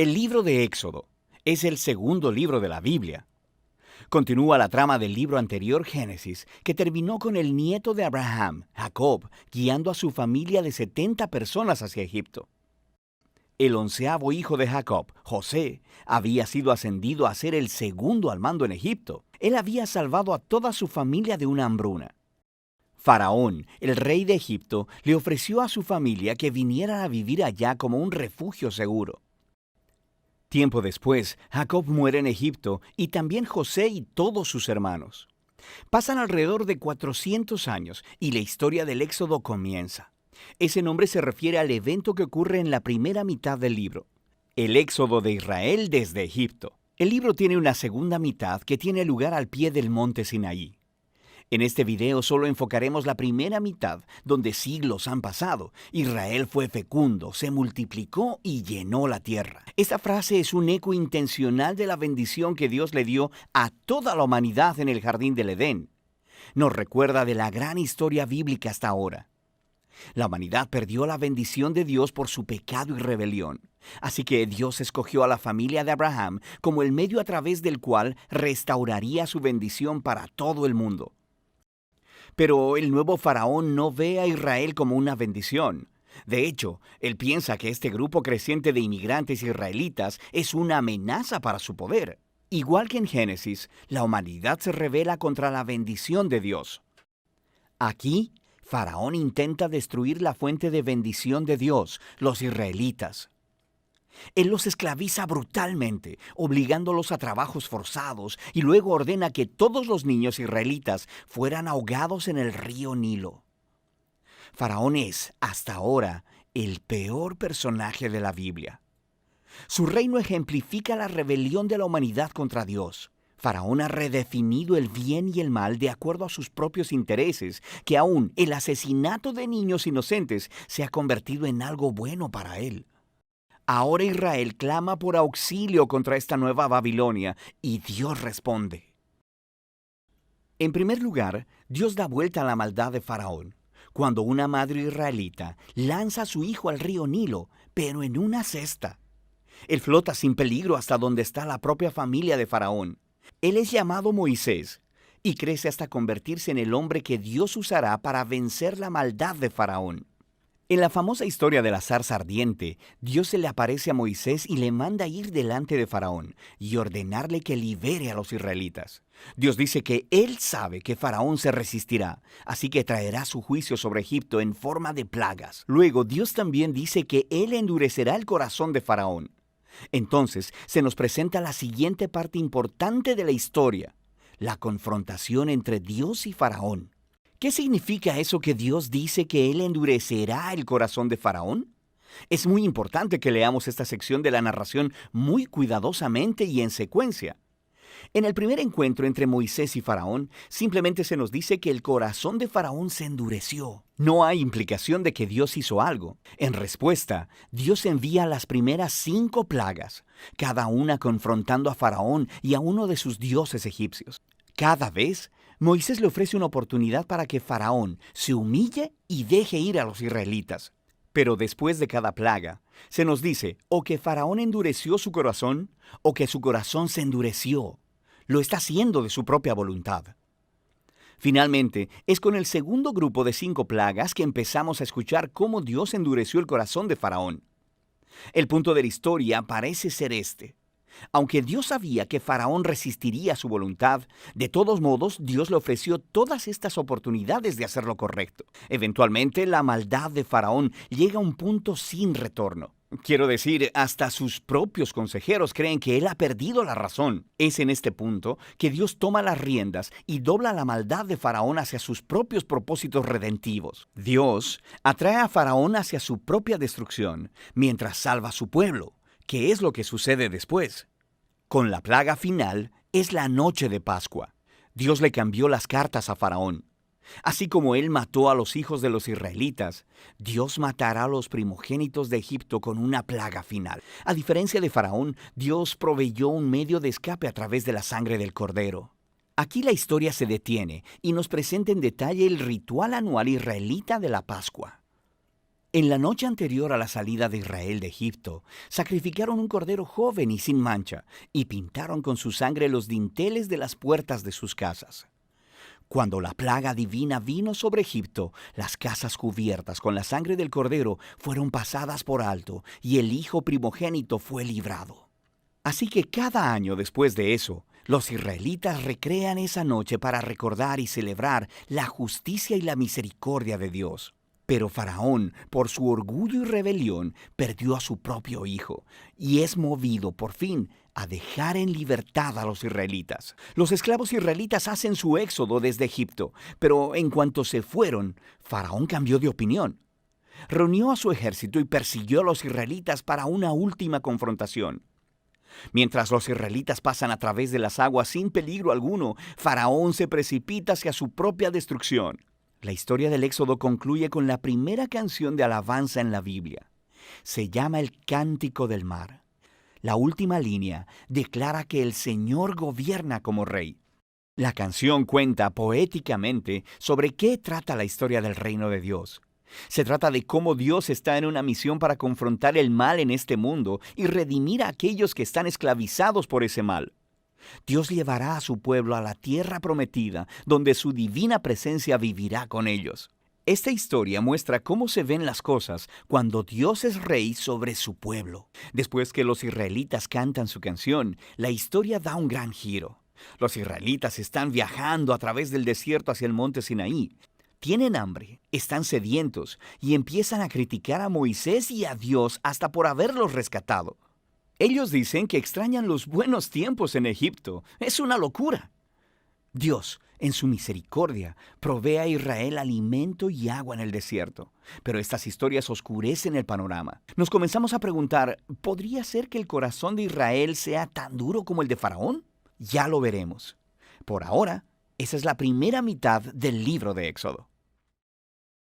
El libro de Éxodo es el segundo libro de la Biblia. Continúa la trama del libro anterior, Génesis, que terminó con el nieto de Abraham, Jacob, guiando a su familia de 70 personas hacia Egipto. El 11º hijo de Jacob, José, había sido ascendido a ser el segundo al mando en Egipto. Él había salvado a toda su familia de una hambruna. Faraón, el rey de Egipto, le ofreció a su familia que vinieran a vivir allá como un refugio seguro. Tiempo después, Jacob muere en Egipto y también José y todos sus hermanos. Pasan alrededor de 400 años y la historia del Éxodo comienza. Ese nombre se refiere al evento que ocurre en la primera mitad del libro, el Éxodo de Israel desde Egipto. El libro tiene una segunda mitad que tiene lugar al pie del monte Sinaí. En este video solo enfocaremos la primera mitad, donde siglos han pasado. Israel fue fecundo, se multiplicó y llenó la tierra. Esta frase es un eco intencional de la bendición que Dios le dio a toda la humanidad en el jardín del Edén. Nos recuerda de la gran historia bíblica hasta ahora. La humanidad perdió la bendición de Dios por su pecado y rebelión. Así que Dios escogió a la familia de Abraham como el medio a través del cual restauraría su bendición para todo el mundo. Pero el nuevo faraón no ve a Israel como una bendición. De hecho, él piensa que este grupo creciente de inmigrantes israelitas es una amenaza para su poder. Igual que en Génesis, la humanidad se rebela contra la bendición de Dios. Aquí, Faraón intenta destruir la fuente de bendición de Dios, los israelitas. Él los esclaviza brutalmente, obligándolos a trabajos forzados, y luego ordena que todos los niños israelitas fueran ahogados en el río Nilo. Faraón es, hasta ahora, el peor personaje de la Biblia. Su reino ejemplifica la rebelión de la humanidad contra Dios. Faraón ha redefinido el bien y el mal de acuerdo a sus propios intereses, que aún el asesinato de niños inocentes se ha convertido en algo bueno para él. Ahora Israel clama por auxilio contra esta nueva Babilonia y Dios responde. En primer lugar, Dios da vuelta a la maldad de Faraón, cuando una madre israelita lanza a su hijo al río Nilo, pero en una cesta. Él flota sin peligro hasta donde está la propia familia de Faraón. Él es llamado Moisés y crece hasta convertirse en el hombre que Dios usará para vencer la maldad de Faraón. En la famosa historia de la zarza ardiente, Dios se le aparece a Moisés y le manda ir delante de Faraón y ordenarle que libere a los israelitas. Dios dice que Él sabe que Faraón se resistirá, así que traerá su juicio sobre Egipto en forma de plagas. Luego, Dios también dice que Él endurecerá el corazón de Faraón. Entonces, se nos presenta la siguiente parte importante de la historia, la confrontación entre Dios y Faraón. ¿Qué significa eso que Dios dice que Él endurecerá el corazón de Faraón? Es muy importante que leamos esta sección de la narración muy cuidadosamente y en secuencia. En el primer encuentro entre Moisés y Faraón, simplemente se nos dice que el corazón de Faraón se endureció. No hay implicación de que Dios hizo algo. En respuesta, Dios envía las primeras 5 plagas, cada una confrontando a Faraón y a uno de sus dioses egipcios. Cada vez, Moisés le ofrece una oportunidad para que Faraón se humille y deje ir a los israelitas. Pero después de cada plaga, se nos dice o que Faraón endureció su corazón o que su corazón se endureció. Lo está haciendo de su propia voluntad. Finalmente, es con el segundo grupo de 5 plagas que empezamos a escuchar cómo Dios endureció el corazón de Faraón. El punto de la historia parece ser este. Aunque Dios sabía que Faraón resistiría su voluntad, de todos modos Dios le ofreció todas estas oportunidades de hacer lo correcto. Eventualmente, la maldad de Faraón llega a un punto sin retorno. Quiero decir, hasta sus propios consejeros creen que él ha perdido la razón. Es en este punto que Dios toma las riendas y dobla la maldad de Faraón hacia sus propios propósitos redentivos. Dios atrae a Faraón hacia su propia destrucción, mientras salva a su pueblo. ¿Qué es lo que sucede después? Con la plaga final es la noche de Pascua. Dios le cambió las cartas a Faraón. Así como él mató a los hijos de los israelitas, Dios matará a los primogénitos de Egipto con una plaga final. A diferencia de Faraón, Dios proveyó un medio de escape a través de la sangre del cordero. Aquí la historia se detiene y nos presenta en detalle el ritual anual israelita de la Pascua. En la noche anterior a la salida de Israel de Egipto, sacrificaron un cordero joven y sin mancha, y pintaron con su sangre los dinteles de las puertas de sus casas. Cuando la plaga divina vino sobre Egipto, las casas cubiertas con la sangre del cordero fueron pasadas por alto, y el hijo primogénito fue librado. Así que cada año después de eso, los israelitas recrean esa noche para recordar y celebrar la justicia y la misericordia de Dios. Pero Faraón, por su orgullo y rebelión, perdió a su propio hijo y es movido por fin a dejar en libertad a los israelitas. Los esclavos israelitas hacen su éxodo desde Egipto, pero en cuanto se fueron, Faraón cambió de opinión. Reunió a su ejército y persiguió a los israelitas para una última confrontación. Mientras los israelitas pasan a través de las aguas sin peligro alguno, Faraón se precipita hacia su propia destrucción. La historia del Éxodo concluye con la primera canción de alabanza en la Biblia. Se llama el Cántico del Mar. La última línea declara que el Señor gobierna como rey. La canción cuenta poéticamente sobre qué trata la historia del reino de Dios. Se trata de cómo Dios está en una misión para confrontar el mal en este mundo y redimir a aquellos que están esclavizados por ese mal. Dios llevará a su pueblo a la tierra prometida, donde su divina presencia vivirá con ellos. Esta historia muestra cómo se ven las cosas cuando Dios es rey sobre su pueblo. Después que los israelitas cantan su canción, la historia da un gran giro. Los israelitas están viajando a través del desierto hacia el monte Sinaí. Tienen hambre, están sedientos y empiezan a criticar a Moisés y a Dios hasta por haberlos rescatado. Ellos dicen que extrañan los buenos tiempos en Egipto. Es una locura. Dios, en su misericordia, provee a Israel alimento y agua en el desierto. Pero estas historias oscurecen el panorama. Nos comenzamos a preguntar, ¿podría ser que el corazón de Israel sea tan duro como el de Faraón? Ya lo veremos. Por ahora, esa es la primera mitad del libro de Éxodo.